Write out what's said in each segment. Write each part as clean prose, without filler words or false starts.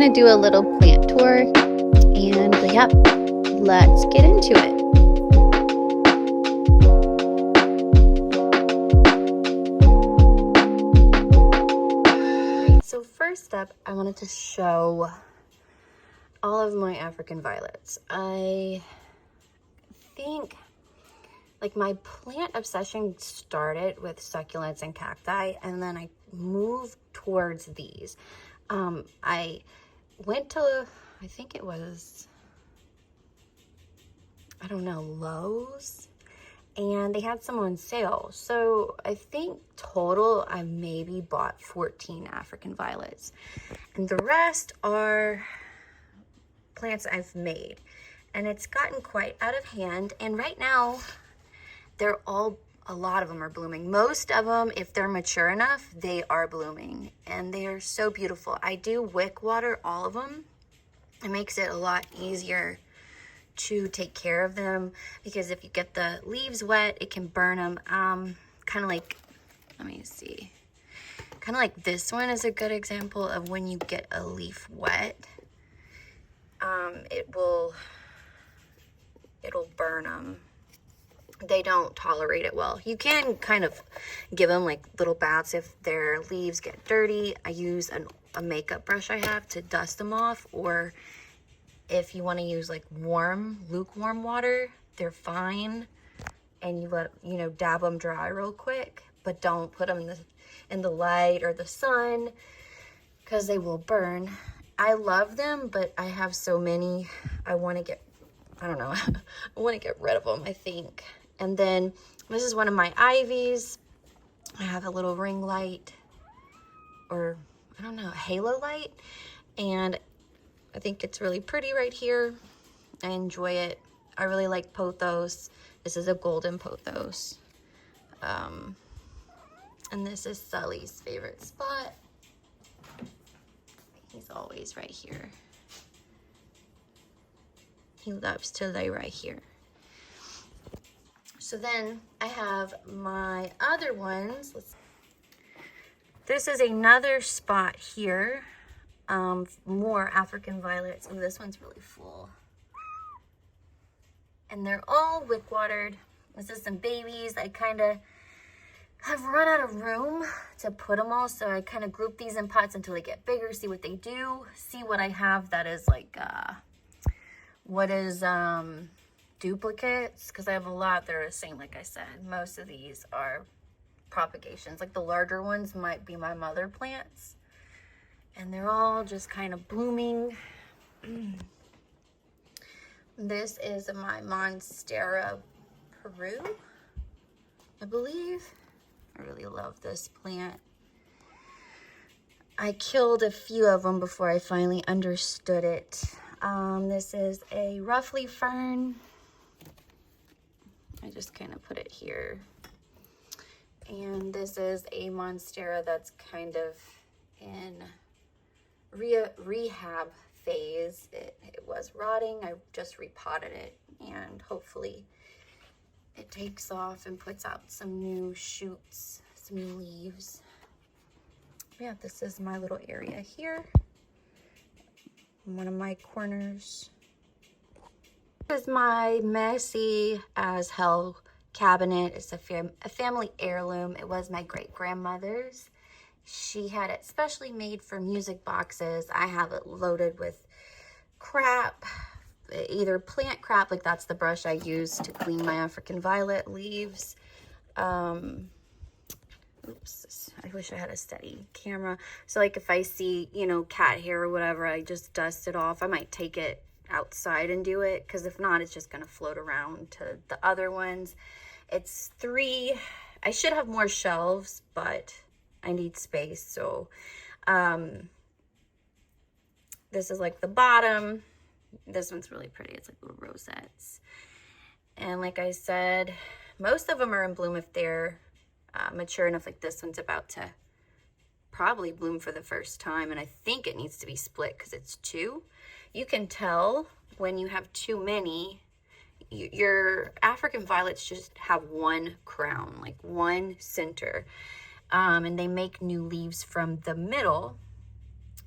gonna do a little plant tour, and yep, let's get into it. So first up, I wanted to show all of my African violets. I think like my plant obsession started with succulents and cacti, and then I moved towards these. I went to, I think it was, I don't know, Lowe's, and they had some on sale. So I think total I maybe bought 14 African violets, and the rest are plants I've made. And it's gotten quite out of hand, and right now a lot of them are blooming. Most of them, if they're mature enough, they are blooming, and they are so beautiful. I do wick water all of them. It makes it a lot easier to take care of them, because if you get the leaves wet, it can burn them. Kind of like, let me see, kind of like this one is a good example of when you get a leaf wet. It'll burn them. They don't tolerate it well. You can kind of give them like little baths if their leaves get dirty. I use a makeup brush I have to dust them off, or if you want to use like lukewarm water, they're fine. And you dab them dry real quick, but don't put them in the light or the sun, because they will burn. I love them, but I have so many, I want to get rid of them, I think. And then this is one of my ivies. I have a little ring light, or I don't know, halo light, and I think it's really pretty right here. I enjoy it. I really like pothos. This is a golden pothos. And this is Sully's favorite spot. He's always right here. He loves to lay right here. So then I have my other ones. This is another spot here. More African violets, and this one's really full. And they're all wick watered. This is some babies. I kind of have run out of room to put them all, so I kind of group these in pots until they get bigger, see what they do, see what I have that is like, duplicates, because I have a lot that are the same. Like I said, most of these are propagations. Like the larger ones might be my mother plants, and they're all just kind of blooming. This is my Monstera Peru, I believe. I really love this plant. I killed a few of them before I finally understood it. This is a roughly fern. I just kind of put it here. And this is a Monstera that's kind of in rehab phase. It was rotting. I just repotted it, and hopefully it takes off and puts out some new shoots, some new leaves. Yeah, this is my little area here. One of my corners. This is my messy as hell cabinet. It's a family heirloom. It was my great-grandmother's. She had it specially made for music boxes. I have it loaded with crap, either plant crap, like that's the brush I use to clean my African violet leaves. Oops, I wish I had a steady camera. So like if I see, cat hair or whatever, I just dust it off. I might take it outside and do it, because if not, it's just going to float around to the other ones. It's 3. I should have more shelves, but I need space. So this is like the bottom. This one's really pretty. It's like little rosettes. And like I said, most of them are in bloom if they're mature enough. Like this one's about to probably bloom for the first time, and I think it needs to be split because it's 2. You can tell when you have too many. Your African violets just have one crown, like one center, and they make new leaves from the middle,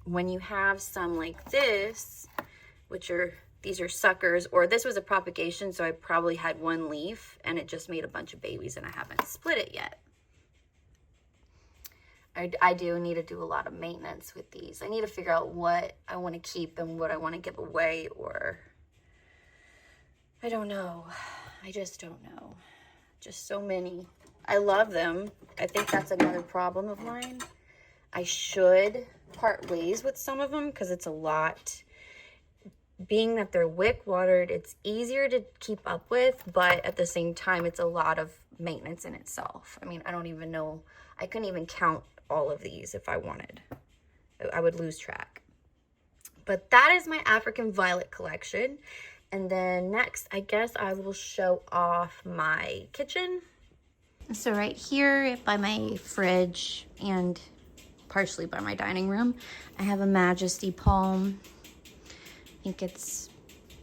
when you have some like this, which are, these are suckers, or this was a propagation, so I probably had one leaf and it just made a bunch of babies and I haven't split it yet. I do need to do a lot of maintenance with these. I need to figure out what I want to keep and what I want to give away, or I don't know. I just don't know. Just so many. I love them. I think that's another problem of mine. I should part ways with some of them because it's a lot. Being that they're wick watered, it's easier to keep up with, but at the same time, it's a lot of maintenance in itself. I mean, I don't even know. I couldn't even count all of these if I wanted. I would lose track. But that is my African violet collection. And then next, I guess I will show off my kitchen. So right here by my fridge and partially by my dining room, I have a Majesty palm. I think it's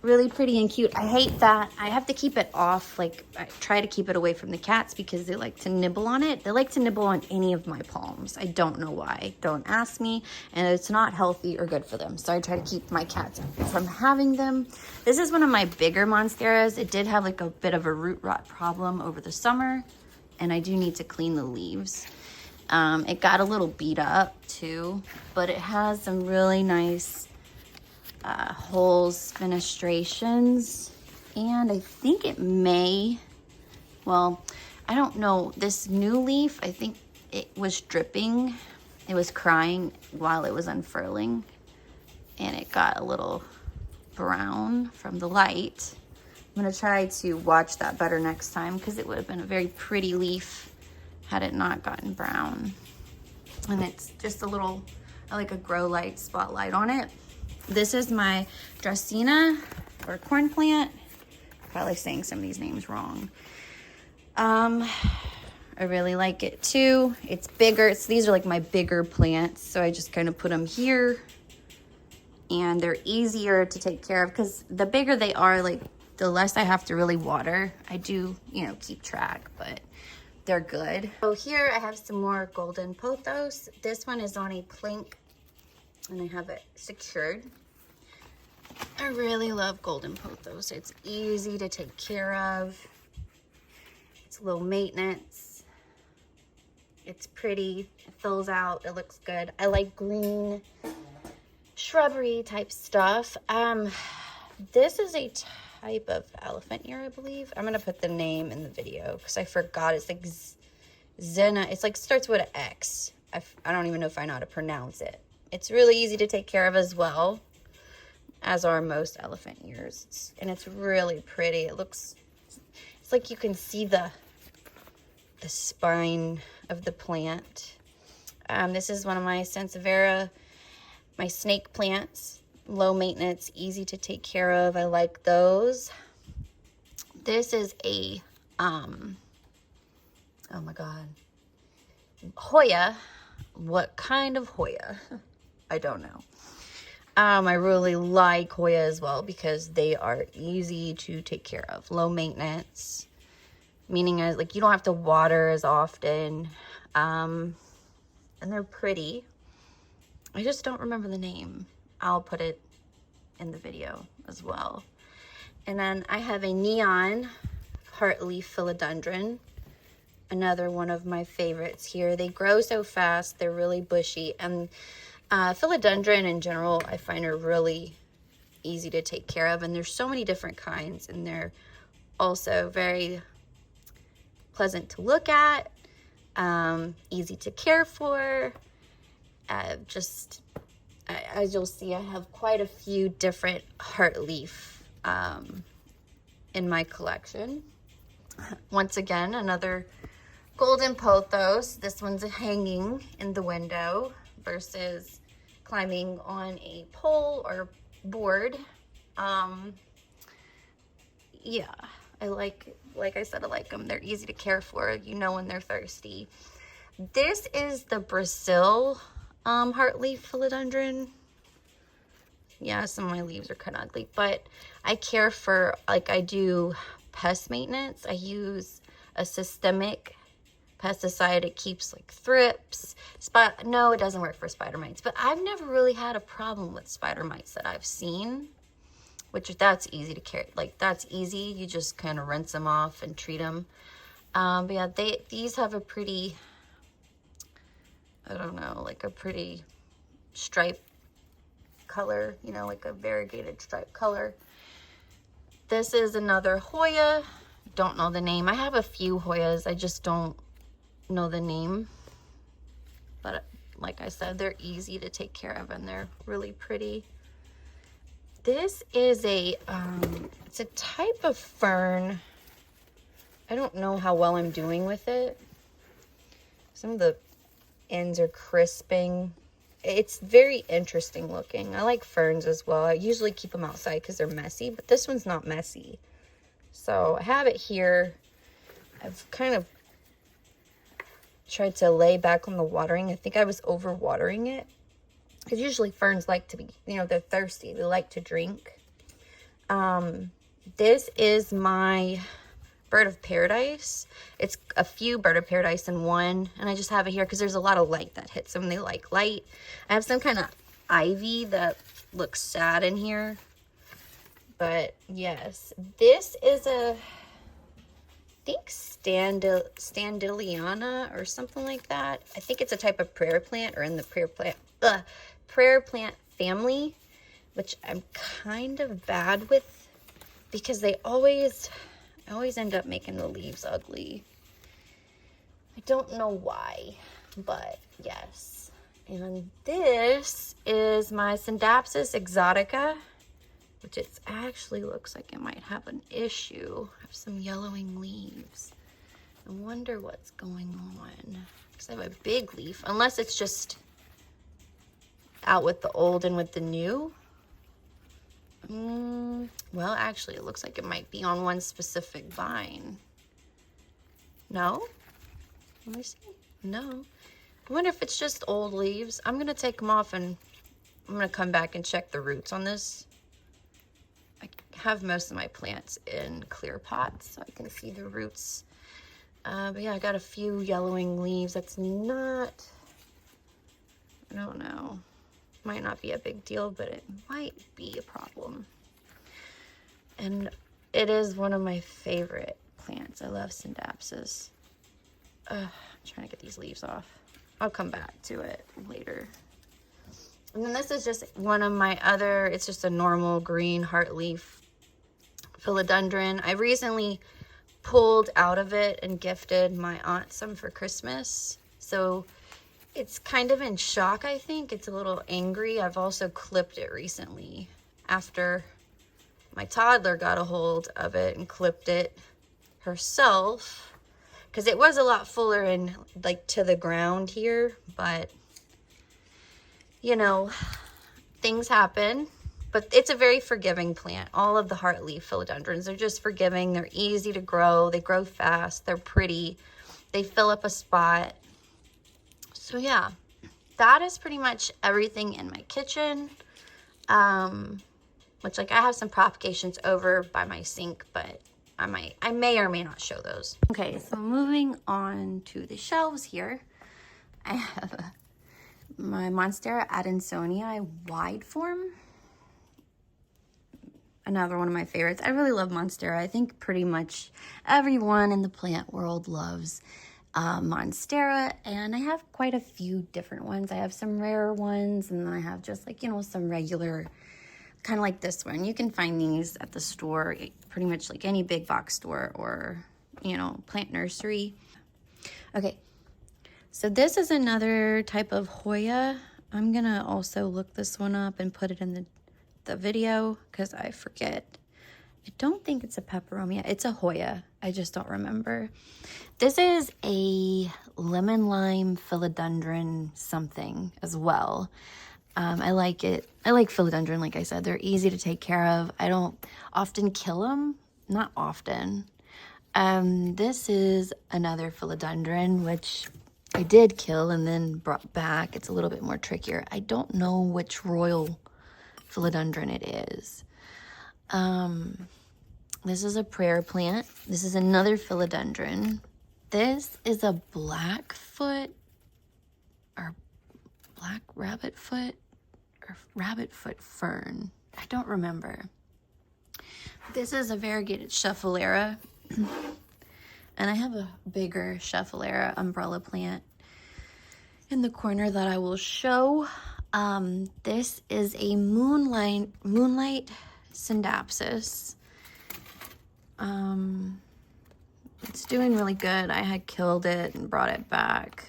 really pretty and cute. I hate that I have to keep it off. Like, I try to keep it away from the cats because they like to nibble on it. They like to nibble on any of my palms. I don't know why. Don't ask me. And it's not healthy or good for them. So I try to keep my cats from having them. This is one of my bigger monsteras. It did have like a bit of a root rot problem over the summer. And I do need to clean the leaves. It got a little beat up too. But it has some really nice holes, fenestrations, and I think it may, well, I don't know, this new leaf, I think it was dripping, it was crying while it was unfurling, and it got a little brown from the light. I'm going to try to watch that better next time because it would have been a very pretty leaf had it not gotten brown. And it's just a little, like a grow light spotlight on it. This is my Dracaena or corn plant. Probably saying some of these names wrong. I really like it too. It's bigger. These are like my bigger plants. So I just kind of put them here. And they're easier to take care of because the bigger they are, like the less I have to really water. I do, you know, keep track, but they're good. So here I have some more golden pothos. This one is on a plank and I have it secured. I really love golden pothos. It's easy to take care of. It's low maintenance. It's pretty. It fills out. It looks good. I like green shrubbery type stuff. This is a type of elephant ear, I believe. I'm gonna put the name in the video because I forgot. It's like Zena. It's like starts with an X. I don't even know if I know how to pronounce it. It's really easy to take care of as well, as are most elephant ears. And it's really pretty. It looks, it's like you can see the spine of the plant. This is one of my Sansevieria, my snake plants. Low maintenance, easy to take care of. I like those. This is a, oh my God, Hoya. What kind of Hoya? I don't know. I really like Hoya as well because they are easy to take care of. Low maintenance, meaning as like you don't have to water as often. And they're pretty. I just don't remember the name. I'll put it in the video as well. And then I have a neon heartleaf philodendron. Another one of my favorites here. They grow so fast. They're really bushy. And philodendron in general, I find are really easy to take care of. And there's so many different kinds. And they're also very pleasant to look at. Easy to care for. As you'll see, I have quite a few different heartleaf in my collection. Once again, another golden pothos. This one's hanging in the window versus climbing on a pole or board. Yeah, I like I said, I like them. They're easy to care for. You know when they're thirsty. This is the Brazil heartleaf philodendron. Yeah, some of my leaves are kind of ugly, but I care for, like I do pest maintenance. I use a systemic pesticide. It keeps like thrips. No, it doesn't work for spider mites, but I've never really had a problem with spider mites that I've seen, which that's easy to carry. Like that's easy. You just kind of rinse them off and treat them. But yeah, these have a pretty, I don't know, like a pretty stripe color, you know, like a variegated stripe color. This is another Hoya. Don't know the name. I have a few Hoyas. I just don't know the name. But like I said, they're easy to take care of and they're really pretty. This is it's a type of fern. I don't know how well I'm doing with it. Some of the ends are crisping. It's very interesting looking. I like ferns as well. I usually keep them outside because they're messy, but this one's not messy. So I have it here. I've kind of tried to lay back on the watering. I think I was over watering it. Because usually ferns like to be, you know, they're thirsty. They like to drink. This is my bird of paradise. It's a few bird of paradise in one. And I just have it here because there's a lot of light that hits them. They like light. I have some kind of ivy that looks sad in here. But yes, this is I think Standeliana or something like that. I think it's a type of prayer plant or in the prayer plant family, which I'm kind of bad with because I always end up making the leaves ugly. I don't know why, but yes. And this is my Scindapsus exotica, which it actually looks like it might have an issue. I have some yellowing leaves. I wonder what's going on. Because I have a big leaf, unless it's just out with the old and with the new. Well, actually, it looks like it might be on one specific vine. No? Let me see. No. I wonder if it's just old leaves. I'm going to take them off and I'm going to come back and check the roots on this. I have most of my plants in clear pots so I can see the roots. But yeah, I got a few yellowing leaves. That's not, I don't know. Might not be a big deal, but it might be a problem. And it is one of my favorite plants. I love Scindapsus. I'm trying to get these leaves off. I'll come back to it later. And then this is just one of my other, it's just a normal green heartleaf philodendron. I recently pulled out of it and gifted my aunt some for Christmas. So it's kind of in shock, I think. It's a little angry. I've also clipped it recently after my toddler got a hold of it and clipped it herself. Because it was a lot fuller and like to the ground here, but you know, things happen. But it's a very forgiving plant. All of the heartleaf philodendrons are just forgiving. They're easy to grow. They grow fast. They're pretty. They fill up a spot. So yeah, that is pretty much everything in my kitchen. Which like I have some propagations over by my sink, but I may or may not show those. Okay, so moving on to the shelves here. I have my Monstera adansonii wide form. Another one of my favorites. I really love Monstera. I think pretty much everyone in the plant world loves Monstera, and I have quite a few different ones. I have some rare ones, and then I have just like, you know, some regular, kind of like this one. You can find these at the store, pretty much like any big box store or, you know, plant nursery. Okay, so this is another type of Hoya. I'm gonna also look this one up and put it in the video because I forget. I don't think it's a peperomia. It's a Hoya. I just don't remember. This is a lemon lime philodendron something as well. I like it. I like philodendron, like I said. They're easy to take care of. I don't often kill them. Not often. This is another philodendron, which I did kill and then brought back. It's a little bit more trickier. I don't know which royal philodendron it is. This is a prayer plant. This is another philodendron. This is a Blackfoot or black rabbit foot or rabbit foot fern. I don't remember. This is a variegated Schefflera. And I have a bigger Schefflera umbrella plant in the corner that I will show. This is a Moonlight Scindapsus. It's doing really good. I had killed it and brought it back.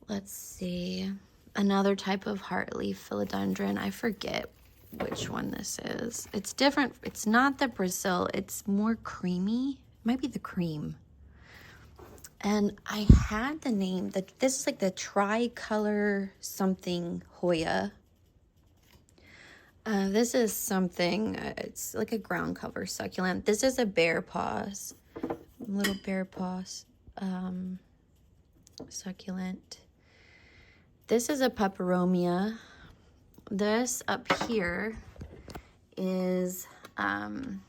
Let's see. Another type of heartleaf philodendron. I forget which one this is. It's different. It's not the Brazil. It's more creamy. It might be the cream. And I had the name that this is like the tricolor something Hoya. This is something, it's like a ground cover succulent. This is a bear paws, little bear paws succulent. This is a peperomia. This up here is an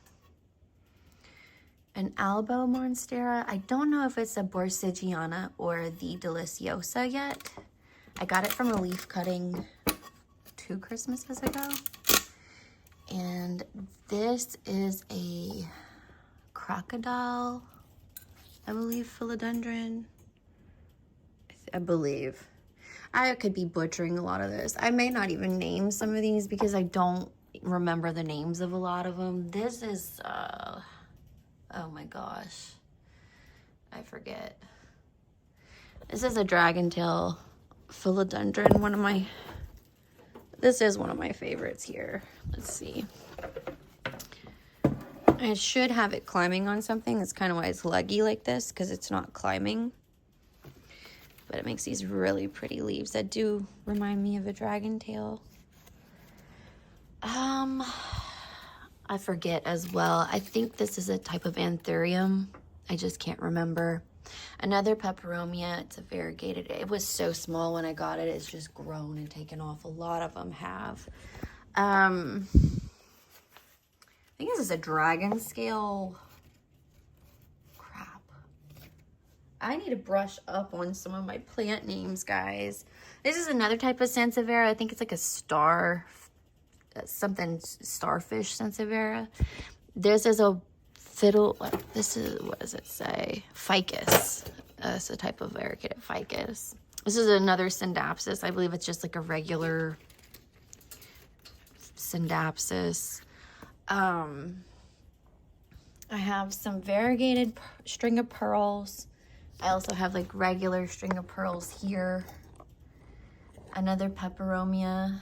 Albo Monstera. I don't know if it's a Borsigiana or the Deliciosa yet. I got it from a leaf cutting 2 Christmases ago. And this is a crocodile, I believe, philodendron. I believe. I could be butchering a lot of this. I may not even name some of these because I don't remember the names of a lot of them. This is, oh my gosh, I forget. This is a dragon tail philodendron, this is one of my favorites here. Let's see. I should have it climbing on something. That's kind of why it's leggy like this, because it's not climbing. But it makes these really pretty leaves that do remind me of a dragon tail. I forget as well. I think this is a type of anthurium. I just can't remember. Another peperomia. It's a variegated. It was so small when I got it. It's just grown and taken off. A lot of them have. I think this is a dragon scale. Crap. I need to brush up on some of my plant names, guys. This is another type of Sansevieria. I think it's like a starfish Sansevieria. This is a this is, what does it say? Ficus. It's a type of variegated ficus. This is another Scindapsus. I believe it's just like a regular Scindapsus. I have some variegated string of pearls. I also have like regular string of pearls here. Another peperomia.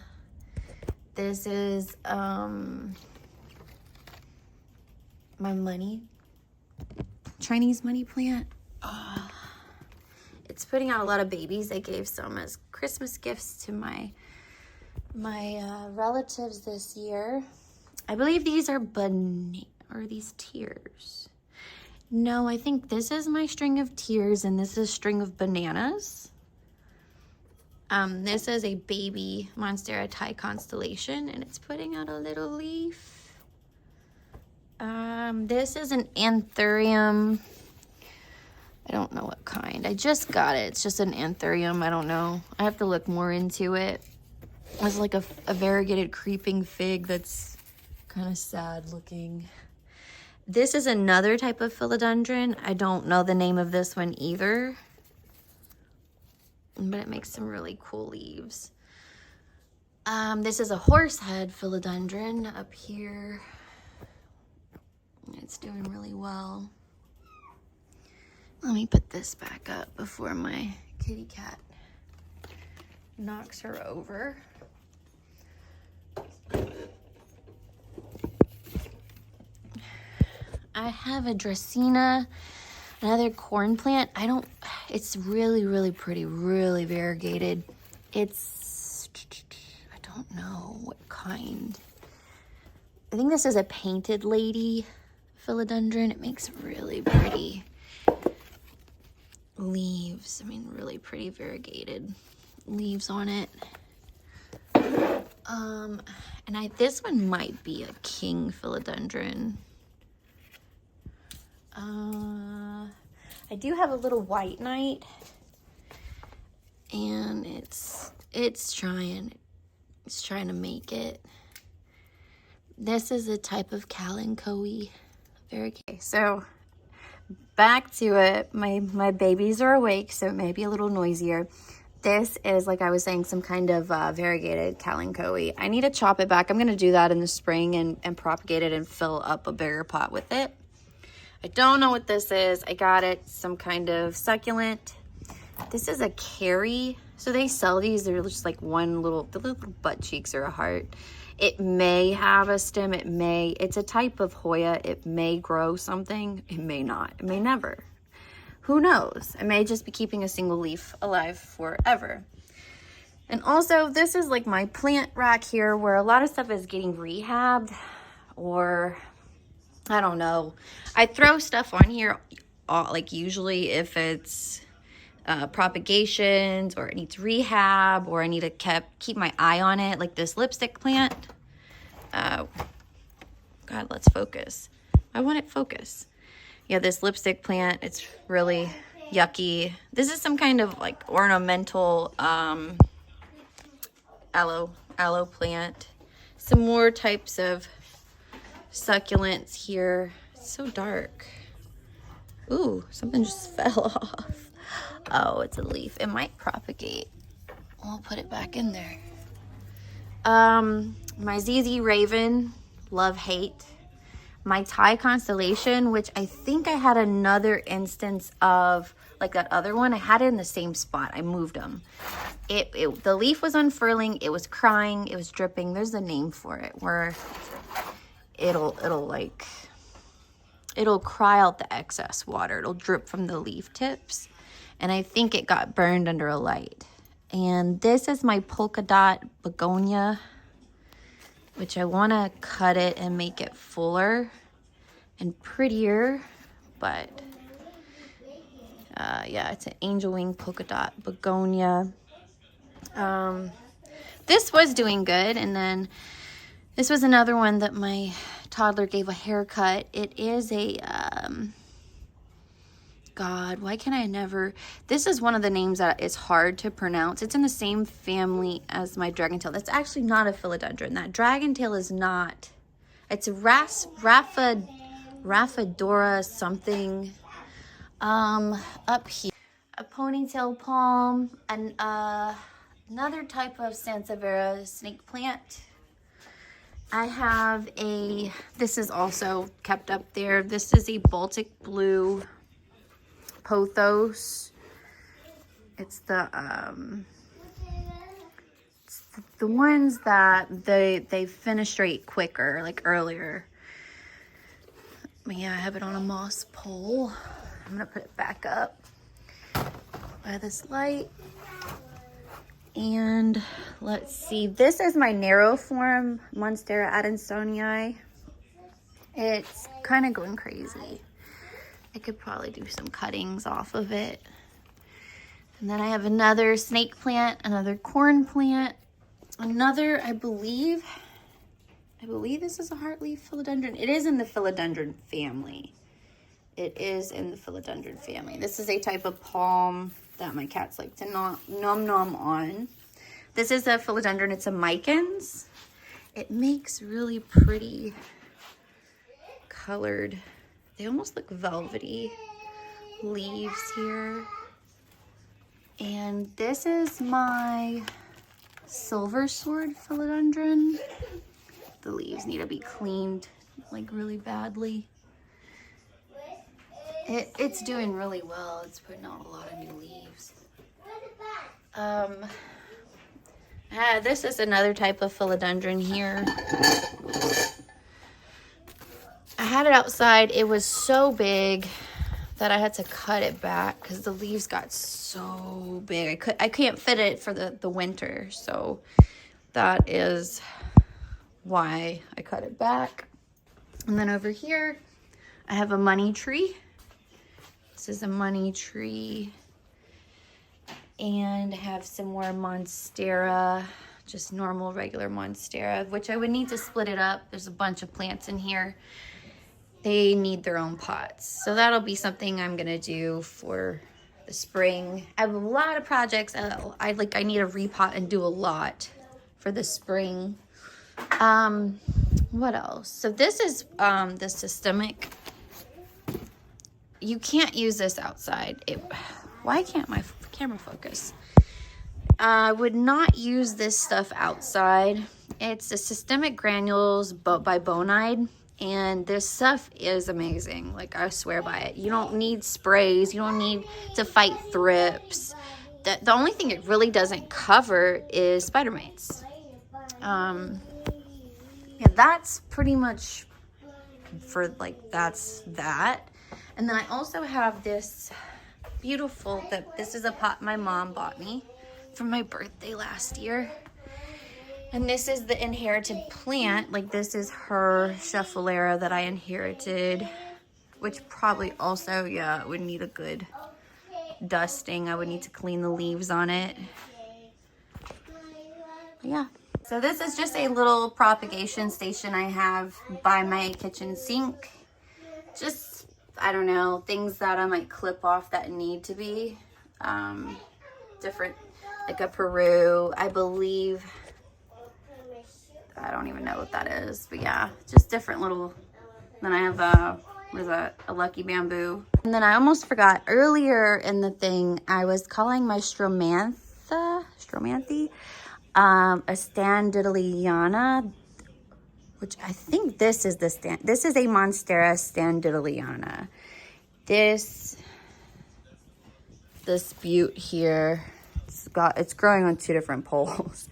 This is my Chinese money plant. It's putting out a lot of babies. I gave some as Christmas gifts to my relatives this year. I believe these are these tears. No, I think this is my string of tears and this is string of bananas. This is a baby Monstera Thai constellation and it's putting out a little leaf. This is an anthurium. I don't know what kind. I just got it. It's just an anthurium. I don't know. I have to look more into it. It's like a variegated creeping fig that's kind of sad looking. This is another type of philodendron. I don't know the name of this one either, but it makes some really cool leaves. This is a horsehead philodendron up here. It's doing really well. Let me put this back up before my kitty cat knocks her over. I have a Dracaena, another corn plant. It's really, really pretty, really variegated. I don't know what kind. I think this is a painted lady philodendron. It makes really pretty leaves. I mean, really pretty variegated leaves on it. And this one might be a king philodendron. I do have a little white knight, and it's trying to make it. This is a type of Kalanchoe. Very okay. So back to it. My babies are awake, so it may be a little noisier. This is, like I was saying, some kind of variegated Kalanchoe. I need to chop it back. I'm going to do that in the spring and propagate it and fill up a bigger pot with it. I don't know what this is. I got it, some kind of succulent. This is a Carrie. So they sell these. They're just like the little butt cheeks are a heart. It may have a stem. It's a type of Hoya. It may grow something. It may not. It may never. Who knows? I may just be keeping a single leaf alive forever. And also, this is like my plant rack here where a lot of stuff is getting rehabbed, or I don't know. I throw stuff on here, like usually if it's propagations or it needs rehab or I need to keep my eye on it, like this lipstick plant. God, let's focus. I want it focus. Yeah, this lipstick plant, it's really yucky. This is some kind of like ornamental aloe plant. Some more types of succulents here. It's so dark. Ooh, something just fell off. Oh, it's a leaf. It might propagate. I'll put it back in there. My ZZ Raven, love, hate. My Thai Constellation, which I think I had another instance of, like that other one. I had it in the same spot. I moved them. The leaf was unfurling. It was crying. It was dripping. There's a name for it where it'll cry out the excess water. It'll drip from the leaf tips. And I think it got burned under a light. And this is my polka dot begonia, which I want to cut it and make it fuller and prettier. But yeah, it's an angel wing polka dot begonia. This was doing good. And then this was another one that my toddler gave a haircut. It is a, God, why can I never, this is one of the names that is hard to pronounce. It's in the same family as my dragontail. That's actually not a philodendron. That dragontail is not, it's a Raphidora something. Up here, a ponytail palm, and another type of Sansevieria snake plant. I have this is also kept up there. This is a Baltic blue pothos. It's the ones that they fenestrate quicker, like earlier. But yeah, I have it on a moss pole. I'm gonna put it back up by this light. And let's see, this is my narrow form Monstera adansonii. It's kind of going crazy. I could probably do some cuttings off of it. And then I have another snake plant, another corn plant, another, I believe this is a heartleaf philodendron. It is in the philodendron family. It is in the philodendron family. This is a type of palm that my cats like to nom on. This is a philodendron. It's a Micans. It makes really pretty colored, they almost look velvety leaves here. And this is my silver sword philodendron. The leaves need to be cleaned like really badly. It's doing really well. It's putting out a lot of new leaves. This is another type of philodendron here. I had it outside. It was so big that I had to cut it back because the leaves got so big. I can't fit it for the winter, so that is why I cut it back. And then over here, I have a money tree. This is a money tree. And I have some more Monstera, just normal, regular Monstera, which I would need to split it up. There's a bunch of plants in here. they need their own pots. So that'll be something I'm gonna do for the spring. I have a lot of projects. I need to repot and do a lot for the spring. What else? So this is the systemic. You can't use this outside. Why can't my camera focus? I would not use this stuff outside. It's the Systemic Granules by Bonide, and this stuff is amazing. Like, I swear by it. You don't need sprays. You don't need to fight thrips. The only thing it really doesn't cover is spider mites. Yeah, that's pretty much for, like, that's that. And then I also have this beautiful, this is a pot my mom bought me for my birthday last year. And this is the inherited plant. Like, this is her Schefflera that I inherited, which probably also, yeah, would need a good dusting. I would need to clean the leaves on it. Yeah. So this is just a little propagation station I have by my kitchen sink. Just, I don't know, things that I might clip off that need to be different, like a Peru, I believe. I don't even know what that is, but yeah, just different little. Then I have a Lucky Bamboo. And then I almost forgot earlier in the thing, I was calling my Stromanthe, a Standardiliana, which I think this is this is a Monstera Standardiliana. This butte here, it's growing on 2 different poles.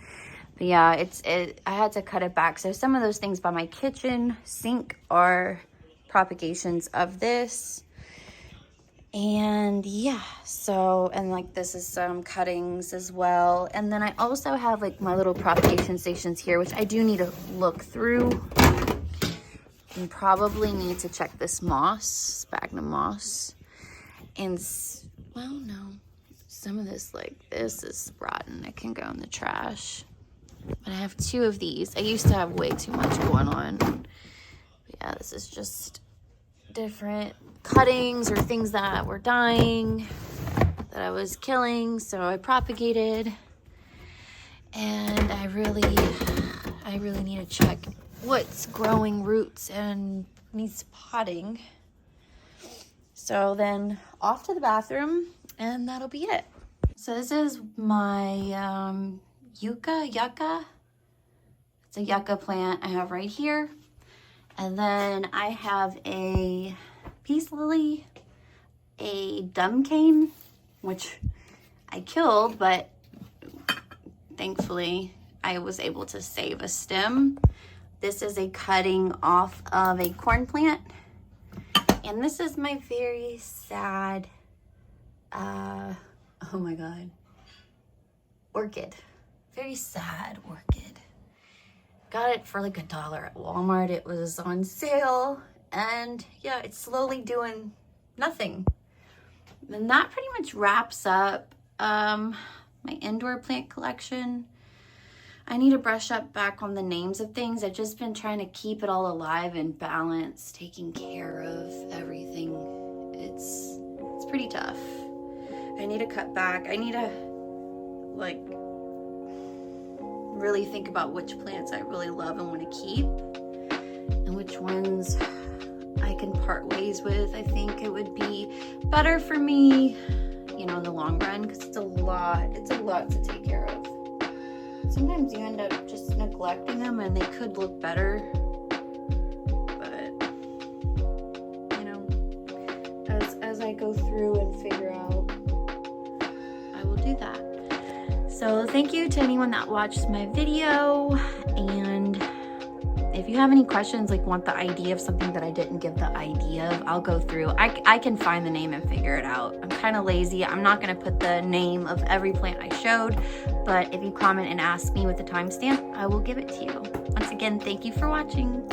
But yeah, I had to cut it back. So some of those things by my kitchen sink are propagations of this. And yeah, so, and like this is some cuttings as well. And then I also have like my little propagation stations here, which I do need to look through. And probably need to check this moss, sphagnum moss. And, well, no, some of this, like this is rotten. It can go in the trash. But I have 2 of these. I used to have way too much going on. But yeah, this is just different cuttings or things that were dying that I was killing. So I propagated. And I really need to check what's growing roots and needs potting. So then off to the bathroom, and that'll be it. So this is my yucca. It's a yucca plant I have right here. And then I have a peace lily, a dumb cane, which I killed, but thankfully I was able to save a stem. This is a cutting off of a corn plant. And this is my very sad, oh my God, orchid. Very sad orchid. Got it for like $1 at Walmart. It was on sale. And yeah, it's slowly doing nothing. And that pretty much wraps up my indoor plant collection. I need to brush up back on the names of things. I've just been trying to keep it all alive and balanced, taking care of everything. It's pretty tough. I need to cut back. I need to like really think about which plants I really love and want to keep and which ones I can part ways with. I think it would be better for me, you know, in the long run, because it's a lot to take care of. Sometimes you end up just neglecting them and they could look better, but you know, as I go through and figure out, I will do that. So thank you to anyone that watched my video, and if you have any questions, like want the idea of something that I didn't give the idea of, I'll go through. I can find the name and figure it out. I'm kind of lazy. I'm not going to put the name of every plant I showed, but if you comment and ask me with the timestamp, I will give it to you. Once again, thank you for watching.